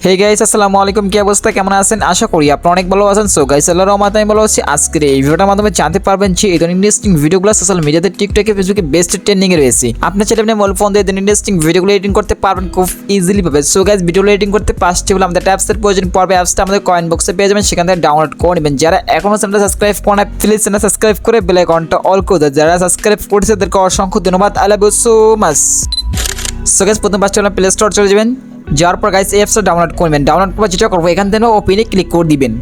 Hey guys আসসালামু আলাইকুম, কি অবস্থা, কেমন আছেন? আশা করি আপনারা অনেক ভালো আছেন। সো গাইস আল্লাহর রহমতে আমি ভালো আছি। আজকের এই ভিডিওটার মাধ্যমে জানতে পারবেন যে এই ধরনের ইন্টারেস্টিং ভিডিওগুলো সোশ্যাল মিডিয়াতে, টিকটকে, ফেসবুকে বেস্ট ট্রেন্ডিং এ রয়েছে। আপনি চাইলে আপনি মোবাইল ফোন দিয়ে ইন্টারেস্টিং ভিডিওগুলো এডিট করতে পারবেন খুব ইজিলি ভাবে। সো গাইস ভিডিওগুলো এডিট করতে পাঁচটি হলো আমাদের ট্যাবসের প্রয়োজন পড়বে। অ্যাপসটা আমাদের কয়েন বক্সে পেয়ে যাবেন, সেখান থেকে ডাউনলোড করে নেবেন। যারা এখনো চ্যানেলটা সাবস্ক্রাইব করেন না প্লিজ চ্যানেল সাবস্ক্রাইব করে বেল আইকনটা অল করে দেন। যারা সাবস্ক্রাইব করেছে তাদেরকে অসংখ্য ধন্যবাদ। I love you so much. So guys প্রথম পাঁচটা হলো প্লে স্টোর চলে যাবেন। যাওয়ার পর গাইস এই অ্যাপসটা ডাউনলোড করবেন। ডাউনলোড করে যেটা করবো এখান থেকে ওপেনে ক্লিক করে দিবেন।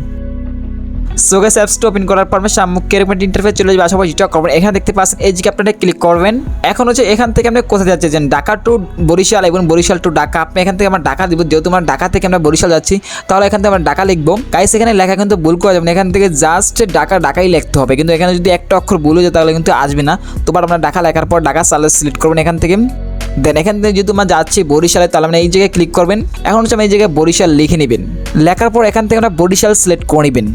সো গাইস অ্যাপসটা ওপেন করার পর সামনে এরকম একটা ইন্টারফেস চলে যাবে। আশা করি যেটা করবেন এখানে দেখতে পাচ্ছেন এই যে আপনারা ক্লিক করবেন। এখন হচ্ছে এখান থেকে আপনি কোথায় যাচ্ছেন, ঢাকা টু বরিশাল এবং বরিশাল টু ঢাকা। আপনি এখান থেকে আমরা ঢাকা দিব, যেহেতু আমরা ঢাকা থেকে আমরা বরিশাল যাচ্ছি তাহলে এখান থেকে আমরা ঢাকা লিখবো। গাইস এখানে লেখা কিন্তু ভুল করা যাবে না, এখান থেকে জাস্ট ঢাকাই লিখতে হবে। কিন্তু এখানে যদি একটা অক্ষর ভুল হয়ে যায় তাহলে কিন্তু আসবে না। তো আমরা ঢাকা লেখার পর ঢাকা সালে সিলেক্ট করবেন এখান থেকে। দেন এখান থেকে যেহেতু আমরা যাচ্ছি বরিশালে তাহলে আমরা এই জায়গায় ক্লিক করবেন। এখন হচ্ছে আমরা এই জায়গায় বরিশাল লিখে নেবেন। লেখার পর এখান থেকে আমরা বরিশাল সিলেক্ট করে নেবেন।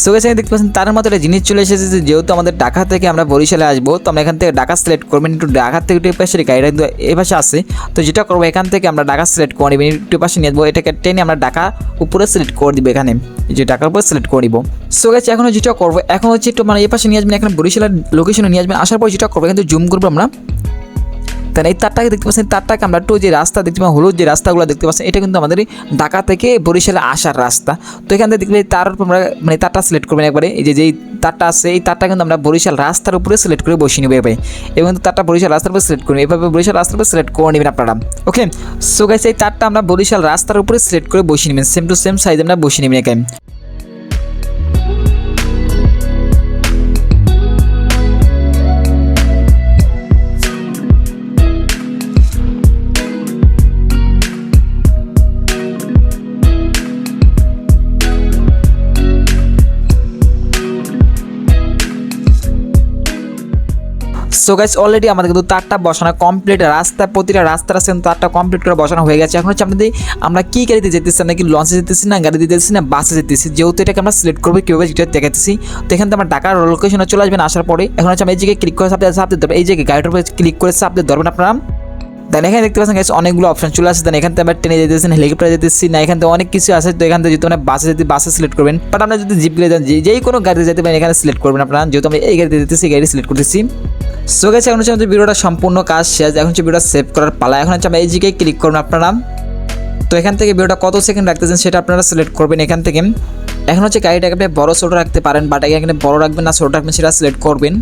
সো গাইস এখানে দেখতে পাচ্ছেন তার মতো একটা জিনিস চলে এসেছে যে যেহেতু আমাদের ঢাকা থেকে আমরা বরিশালে আসবো তো আমরা এখান থেকে ঢাকা সিলেক্ট করবেন। একটু ঢাকা থেকে একটু পাশে রেখে, এটা কিন্তু এই পাশে আছে। তো যেটা করবো এখান থেকে আমরা ঢাকা সিলেক্ট করে নেবেন, একটু পাশে নিয়ে আসবো। এটাকে টেনে আমরা ঢাকা উপরে সিলেক্ট করে দিব, এখানে এই যে ঢাকার উপরে সিলেক্ট করে দিব। সো গাইস এখন যেটা করবো এখন হচ্ছে একটু মানে এই পাশে নিয়ে আসবেন, এখানে বরিশালের লোকেশনে নিয়ে আসবেন। আসার পর যেটা করবো কিন্তু জুম করবো আমরা। তাহলে এই তারটাকে দেখতে পাচ্ছেন, তারটাকে আমরা একটু যে রাস্তা দেখতে পাচ্ছি হলুদ যে রাস্তাগুলো দেখতে পাচ্ছেন এটা কিন্তু আমাদের ঢাকা থেকে বরিশালে আসার রাস্তা। তো এখান থেকে দেখলে তার উপর আমরা মানে তারটা সিলেক্ট করবেন একবারে। এই যে যেই তারটা আছে এই তারটা কিন্তু আমরা বরিশাল রাস্তার উপরে সিলেক্ট করে বসিয়ে নেবো এভাবে, এবং তারটা বরিশাল রাস্তার উপরে সিলেক্ট করবেন। এভাবে বরিশাল রাস্তার উপরে সিলেক্ট করে নেবেন আপনারা। ওকে সো গাইস এই তারটা আমরা বরিশাল রাস্তার উপরে সিলেক্ট করে বসিয়ে নেবেন, সেম টু সেম সাইজ আমরা বসিয়ে নেবেন এখানে। সো গাইস অলরেডি আমাদের কিন্তু তারটা বসানো কমপ্লিট, রাস্তা প্রতিটা রাস্তার আছে কিন্তু তারটা কমপ্লিট করে বসানো হয়ে গেছে। এখন হচ্ছে আপনাদের আমরা কি গাড়িতে যেতেছি, নাকি লঞ্চে যেতেছি, না গাড়িতে যেতেছি, না বাসে যেতেছি, যেহেতু এটাকে আমরা সিলেক্ট করবো কীভাবে যেটা দেখাতেছি। তো এখান থেকে আমরা ঢাকার লোকেশনে চলে আসবেন। আসার পরে এখন হচ্ছে আমরা এই জায়গায় ক্লিক করে চাপ দিতে হবে, এই জায়গায় গাড়িটার উপরে ক্লিক করে চাপ দিতে ধরবেন আপনারা। দেন এখানে দেখতে পাচ্ছেন গাইস অনেকগুলো অপশন চলে আসছে। দেন এখান থেকে আমরা ট্রেনে যেতেছেন, হেলিকপ্টারে যেতেছি, না এখান থেকে অনেক কিছু আছে। তো এখান থেকে যেহেতু আমরা বাসে যেতে বাসে সিলেক্ট করবেন, বাট আমরা যদি জিপ গাড়ি যান যেই কোনো গাড়িতে যেতে পারেন এখানে সিলেক্ট করবেন আপনারা। যেহেতু আমরা এই গাড়িতে যেতেছি এই গাড়ি সিলেক্ট করতেছি। সো গাইস এখন হচ্ছে আমাদের ভিডিওটা সম্পূর্ণ কাজ শেষ। এখন হচ্ছে ভিডিওটা সেভ করার পালা। এখন হচ্ছে আমরা এই জায়গায় ক্লিক করবেন আপনারা। তো এখান থেকে ভিডিওটা কত সেকেন্ড রাখতেছেন সেটা আপনারা সিলেক্ট করবেন এখান থেকে। এখন হচ্ছে গাড়িটাকে আপনি বড় ছোটো রাখতে পারেন, বাট এখানে বড় রাখবেন না ছোটো রাখবেন সেটা সিলেক্ট করবেন।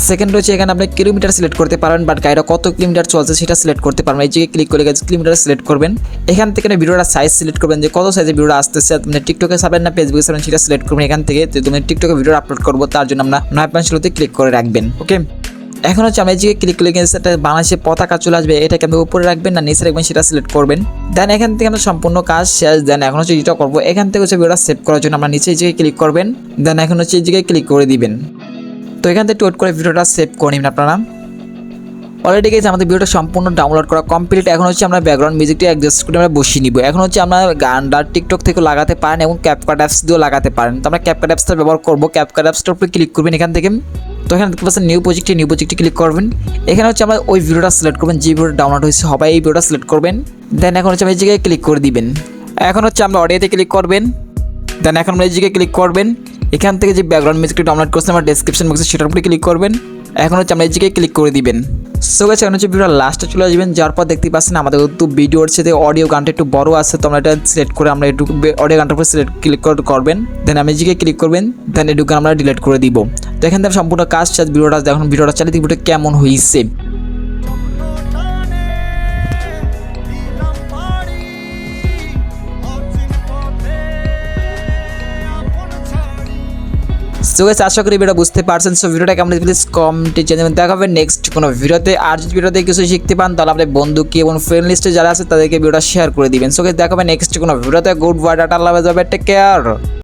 সেকেন্ড হচ্ছে এখানে আপনি কিলোমিটার সিলেক্ট করতে পারেন, বাট গাড়িটা কত কিলোমিটার চলছে সেটা সিলেক্ট করতে পারবেন। এই জায়গায় ক্লিক করে গেছে কিলোমিটার সিলেক্ট করবেন। এখান থেকে ভিডিওটা সাইজ সিলেক্ট করবেন যে কত সাইজে ভিডিওটা আসতেছে। আপনি টিকটকে ছাড়বেন না ফেসবুকে ছাড়বেন সেটা সিলেক্ট করবেন এখান থেকে। তো তুমি টিকটকে ভিডিও আপলোড করবো তার জন্য আমরা 9.0 ক্লিক করে রাখবেন। ওকে এখন হচ্ছে আমরা এই জায়গায় ক্লিক করে গেছে একটা বাংলাদেশের পতাকা চলে আসবে, এটাকে আপনি উপরে রাখবেন না নিচে রাখবেন সেটা সিলেক্ট করবেন। দেন এখান থেকে আমরা সম্পূর্ণ কাজ শেষ। দেন এখন হচ্ছে যেটা করবো এখান থেকে হচ্ছে ভিডিওটা সেভ করার জন্য আমরা নিচে এই জায়গায় ক্লিক করবেন। দেন এখন হচ্ছে এই জায়গায় ক্লিক করে দিবেন। তো এখান থেকে টোট করে ভিডিওটা সেভ করে নেবেন আপনারা। অলরেডি গেছে আমাদের ভিডিওটা সম্পূর্ণ ডাউনলোড করা কমপ্লিট। এখন হচ্ছে আমরা ব্যাকগ্রাউন্ড মিউজিকটা অ্যাডজাস্ট করে আমরা বসিয়ে নিব। এখন হচ্ছে আমরা গানটা টিকটক থেকে লাগাতে পারেন এবং ক্যাপকাট অ্যাপস দিয়েও লাগাতে পারেন। তো আমরা ক্যাপকাট অ্যাপসটা ব্যবহার করবো। ক্যাপকাট অ্যাপসটার উপরে ক্লিক করবেন এখান থেকে। তো এখানে দেখতে পাচ্ছেন নিউ প্রজেক্টে ক্লিক করবেন। এখানে হচ্ছে আমরা ওই ভিডিওটা সিলেক্ট করবেন যে ভিডিওটা ডাউনলোড হয়েছে হবে এই ভিডিওটা সিলেক্ট করবেন। দেন এখন হচ্ছে এই জায়গায় ক্লিক করে দিবেন। এখন হচ্ছে আমরা অডিওতে ক্লিক করবেন। দেন এখন আমরা এই জায়গায় ক্লিক করবেন। এখান থেকে যে ব্যাকগ্রাউন্ড মিউজিকটা ডাউনলোড করছেন আমার ডেসক্রিপশন বক্সে সেটার উপরে ক্লিক করবেন। এখন হচ্ছে আমরা এই জায়গায় ক্লিক করে দিবেন। সো গাইস এখন হচ্ছে ভিডিওর লাস্টে চলে আসবেন। যাওয়ার পর দেখতে পাচ্ছেন আমাদের একটু ভিডিওর সাথে অডিও গানটা একটু বড় আছে। তো আমরা এটা সিলেক্ট করে আমরা একটু অডিও গানটার উপরে ক্লিক করবেন। দেন আমি এই জায়গায় ক্লিক করবেন। দেন এটুকু আমরা ডিলিট করে দিব। তো এখান থেকে সম্পূর্ণ কাজ শেষ। ভিডিওটা দেখুন, ভিডিওটা চালিয়ে ভিডিওটা কেমন হয়েছে। সো গাইস আশা করি ভিডিওটা বুঝতে পারছেন। সো ভিডিওটা কেমন প্লিজ কমেন্টে জানাবেন। দেখা হবে নেক্সট কোনো ভিডিওতে। আর যদি ভিডিওতে কিছু শিখতে পান তাহলে আপনার বন্ধুকে এবং ফ্রেন্ড লিস্টে যারা আছে তাদেরকে ভিডিওটা শেয়ার করে দিবেন। সো গাইস দেখা হবে নেক্সট কোনো ভিডিওতে। গুড বাই, টাটা, লাভ, টেক কেয়ার।